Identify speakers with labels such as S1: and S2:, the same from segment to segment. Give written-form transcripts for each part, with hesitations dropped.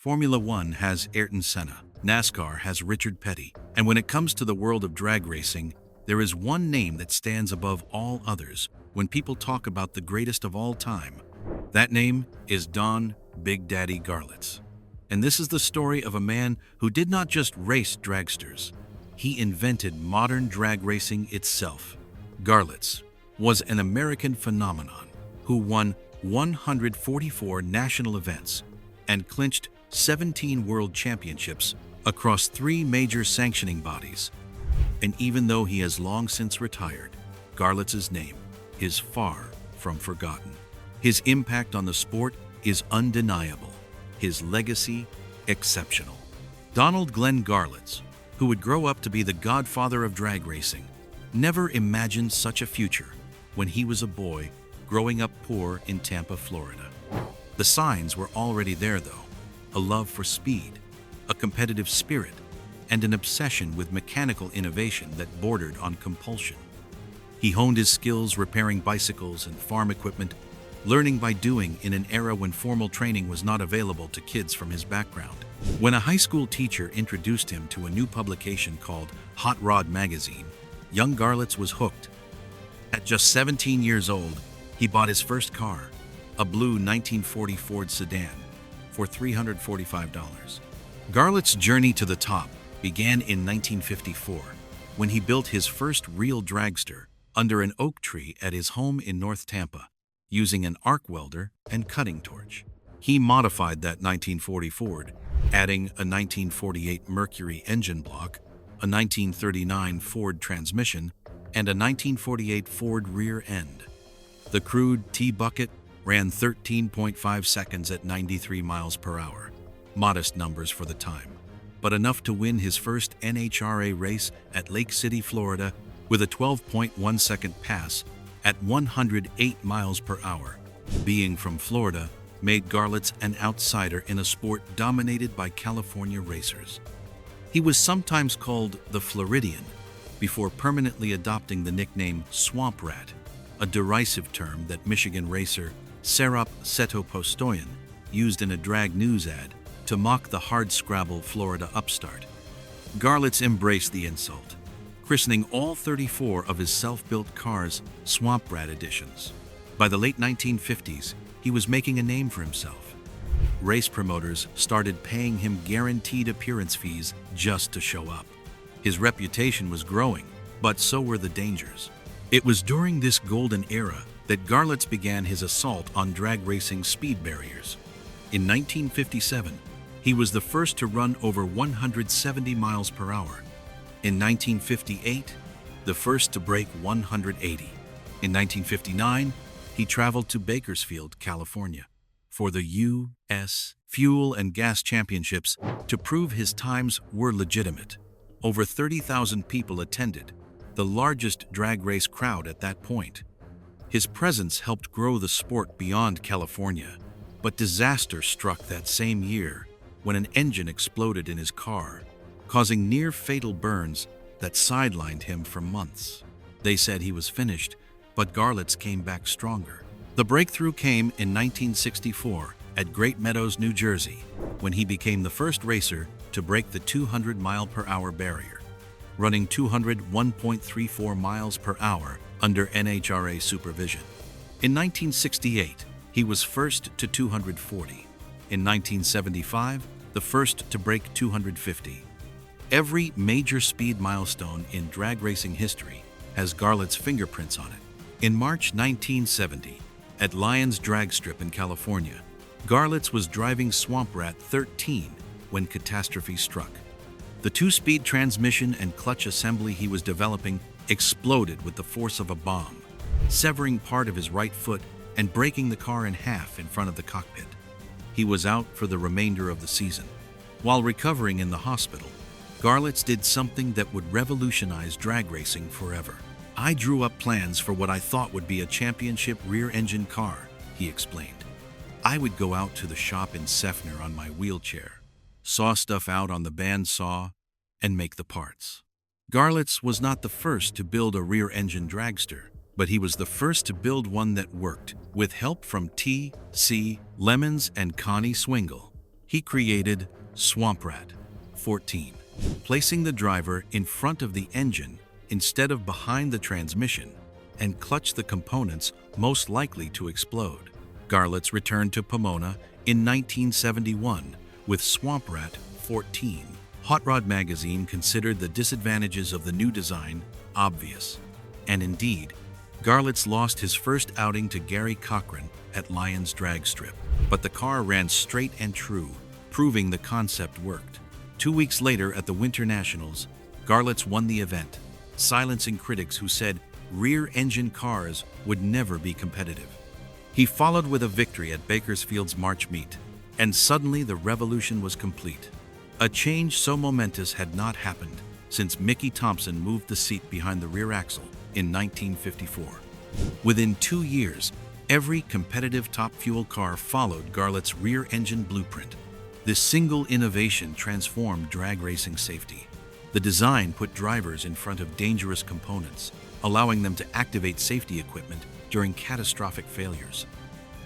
S1: Formula One has Ayrton Senna, NASCAR has Richard Petty, and when it comes to the world of drag racing, there is one name that stands above all others when people talk about the greatest of all time. That name is Don Big Daddy Garlits. And this is the story of a man who did not just race dragsters, he invented modern drag racing itself. Garlits was an American phenomenon who won 144 national events and clinched 17 world championships across 3 major sanctioning bodies. And even though he has long since retired, Garlits' name is far from forgotten. His impact on the sport is undeniable, his legacy exceptional. Donald Glenn Garlits, who would grow up to be the godfather of drag racing, never imagined such a future when he was a boy growing up poor in Tampa, Florida. The signs were already there though: a love for speed, a competitive spirit, and an obsession with mechanical innovation that bordered on compulsion. He honed his skills repairing bicycles and farm equipment, learning by doing in an era when formal training was not available to kids from his background. When a high school teacher introduced him to a new publication called Hot Rod magazine, young Garlits was hooked. At just 17 years old, he bought his first car, a blue 1940 Ford sedan, for $345. Garlits' journey to the top began in 1954, when he built his first real dragster under an oak tree at his home in North Tampa, using an arc welder and cutting torch. He modified that 1940 Ford, adding a 1948 Mercury engine block, a 1939 Ford transmission, and a 1948 Ford rear end. The crude T-Bucket ran 13.5 seconds at 93 miles per hour. Modest numbers for the time, but enough to win his first NHRA race at Lake City, Florida, with a 12.1 second pass at 108 miles per hour. Being from Florida made Garlits an outsider in a sport dominated by California racers. He was sometimes called the Floridian, before permanently adopting the nickname Swamp Rat, a derisive term that Michigan racer Serap Seto-Postoyan used in a drag news ad to mock the hardscrabble Florida upstart. Garlits embraced the insult, christening all 34 of his self-built cars Swamp Rat editions. By the late 1950s, he was making a name for himself. Race promoters started paying him guaranteed appearance fees just to show up. His reputation was growing, but so were the dangers. It was during this golden era that Garlits began his assault on drag racing's speed barriers. In 1957, he was the first to run over 170 miles per hour. In 1958, the first to break 180. In 1959, he traveled to Bakersfield, California, for the U.S. Fuel and Gas Championships to prove his times were legitimate. Over 30,000 people attended, the largest drag race crowd at that point. His presence helped grow the sport beyond California, but disaster struck that same year when an engine exploded in his car, causing near-fatal burns that sidelined him for months. They said he was finished, but Garlits came back stronger. The breakthrough came in 1964 at Great Meadows, New Jersey, when he became the first racer to break the 200-mile-per-hour barrier, running 201.34 miles per hour under NHRA supervision. In 1968, he was first to 240. In 1975, the first to break 250. Every major speed milestone in drag racing history has Garlits' fingerprints on it. In March 1970, at Lyons Drag Strip in California, Garlits was driving Swamp Rat 13 when catastrophe struck. The 2-speed transmission and clutch assembly he was developing exploded with the force of a bomb, severing part of his right foot and breaking the car in half in front of the cockpit. He was out for the remainder of the season. While recovering in the hospital, Garlits did something that would revolutionize drag racing forever. "I drew up plans for what I thought would be a championship rear-engine car," he explained. "I would go out to the shop in Seffner on my wheelchair, saw stuff out on the bandsaw, and make the parts." Garlits was not the first to build a rear-engine dragster, but he was the first to build one that worked, with help from T.C. Lemons and Connie Swingle. He created Swamp Rat 14, placing the driver in front of the engine instead of behind the transmission, and clutched the components most likely to explode. Garlits returned to Pomona in 1971 with Swamp Rat 14. Hot Rod magazine considered the disadvantages of the new design obvious, and indeed, Garlits lost his first outing to Gary Cochran at Lyons Drag Strip, but the car ran straight and true, proving the concept worked. 2 weeks later at the Winter Nationals, Garlits won the event, silencing critics who said rear-engine cars would never be competitive. He followed with a victory at Bakersfield's March meet, and suddenly the revolution was complete. A change so momentous had not happened since Mickey Thompson moved the seat behind the rear axle in 1954. Within 2 years, every competitive top-fuel car followed Garlits' rear-engine blueprint. This single innovation transformed drag racing safety. The design put drivers in front of dangerous components, allowing them to activate safety equipment during catastrophic failures.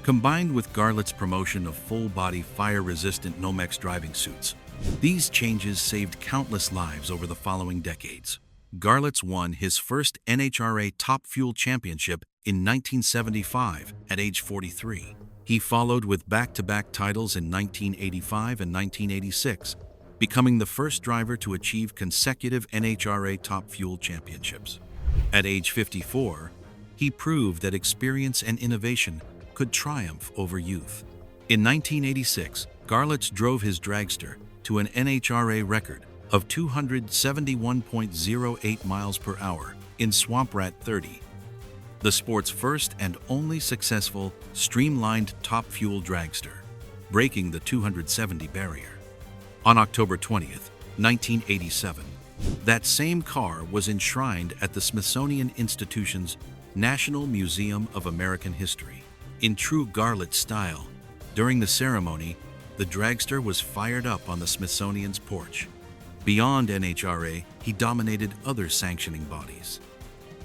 S1: Combined with Garlits' promotion of full-body fire-resistant Nomex driving suits, these changes saved countless lives over the following decades. Garlits won his first NHRA Top Fuel Championship in 1975 at age 43. He followed with back-to-back titles in 1985 and 1986, becoming the first driver to achieve consecutive NHRA Top Fuel Championships. At age 54, he proved that experience and innovation could triumph over youth. In 1986, Garlits drove his dragster to an NHRA record of 271.08 miles per hour in Swamp Rat 30, the sport's first and only successful streamlined top-fuel dragster, breaking the 270 barrier. On October 20th, 1987, that same car was enshrined at the Smithsonian Institution's National Museum of American History. In true Garlits style, during the ceremony, the dragster was fired up on the Smithsonian's porch. Beyond NHRA, he dominated other sanctioning bodies.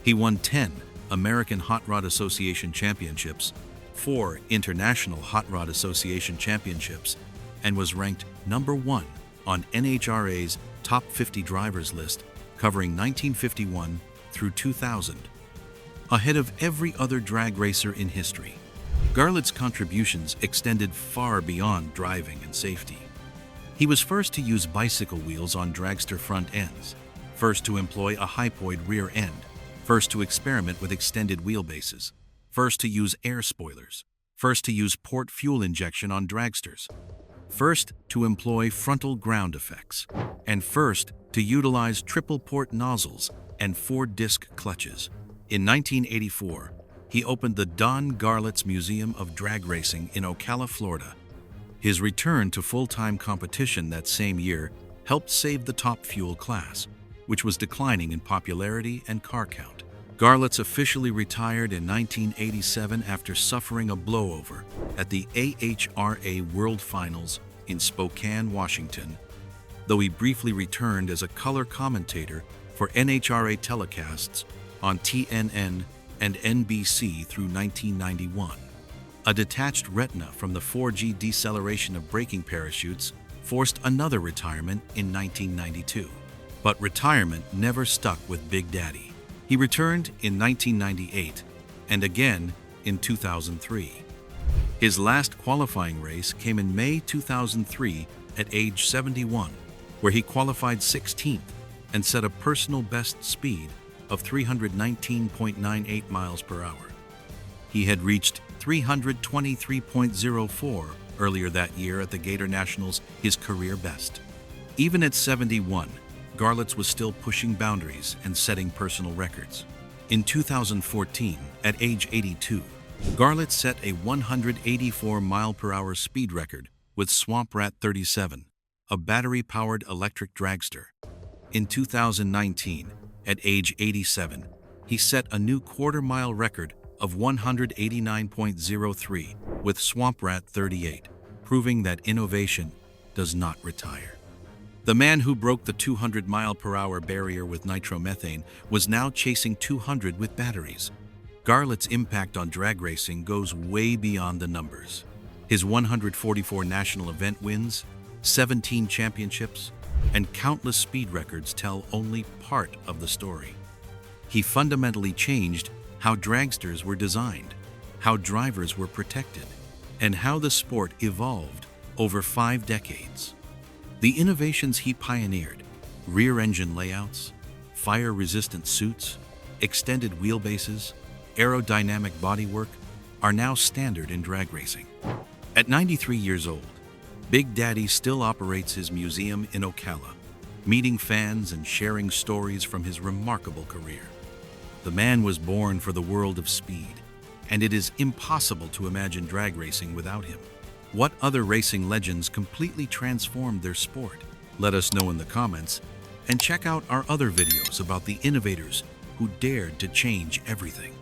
S1: He won 10 American Hot Rod Association championships, 4 International Hot Rod Association championships, and was ranked #1 on NHRA's Top 50 Drivers list, covering 1951 through 2000. Ahead of every other drag racer in history, Garlits' contributions extended far beyond driving and safety. He was first to use bicycle wheels on dragster front ends, first to employ a hypoid rear end, first to experiment with extended wheelbases, first to use air spoilers, first to use port fuel injection on dragsters, first to employ frontal ground effects, and first to utilize triple port nozzles and 4-disc clutches. In 1984, he opened the Don Garlits Museum of Drag Racing in Ocala, Florida. His return to full-time competition that same year helped save the top fuel class, which was declining in popularity and car count. Garlits officially retired in 1987 after suffering a blowover at the AHRA World Finals in Spokane, Washington, though he briefly returned as a color commentator for NHRA telecasts on TNN and NBC through 1991. A detached retina from the 4G deceleration of braking parachutes forced another retirement in 1992. But retirement never stuck with Big Daddy. He returned in 1998 and again in 2003. His last qualifying race came in May 2003 at age 71, where he qualified 16th and set a personal best speed of 319.98 miles per hour. He had reached 323.04 earlier that year at the Gator Nationals, his career best. Even at 71, Garlits was still pushing boundaries and setting personal records. In 2014, at age 82, Garlits set a 184 mile per hour speed record with Swamp Rat 37, a battery-powered electric dragster. In 2019, at age 87, he set a new quarter-mile record of 189.03 with Swamp Rat 38, proving that innovation does not retire. The man who broke the 200 mile per hour barrier with nitromethane was now chasing 200 with batteries. Garlits' impact on drag racing goes way beyond the numbers. His 144 national event wins, 17 championships, and countless speed records tell only part of the story. He fundamentally changed how dragsters were designed, how drivers were protected, and how the sport evolved over 5 decades. The innovations he pioneered, rear-engine layouts, fire-resistant suits, extended wheelbases, aerodynamic bodywork, are now standard in drag racing. At 93 years old, Big Daddy still operates his museum in Ocala, meeting fans and sharing stories from his remarkable career. The man was born for the world of speed, and it is impossible to imagine drag racing without him. What other racing legends completely transformed their sport? Let us know in the comments, and check out our other videos about the innovators who dared to change everything.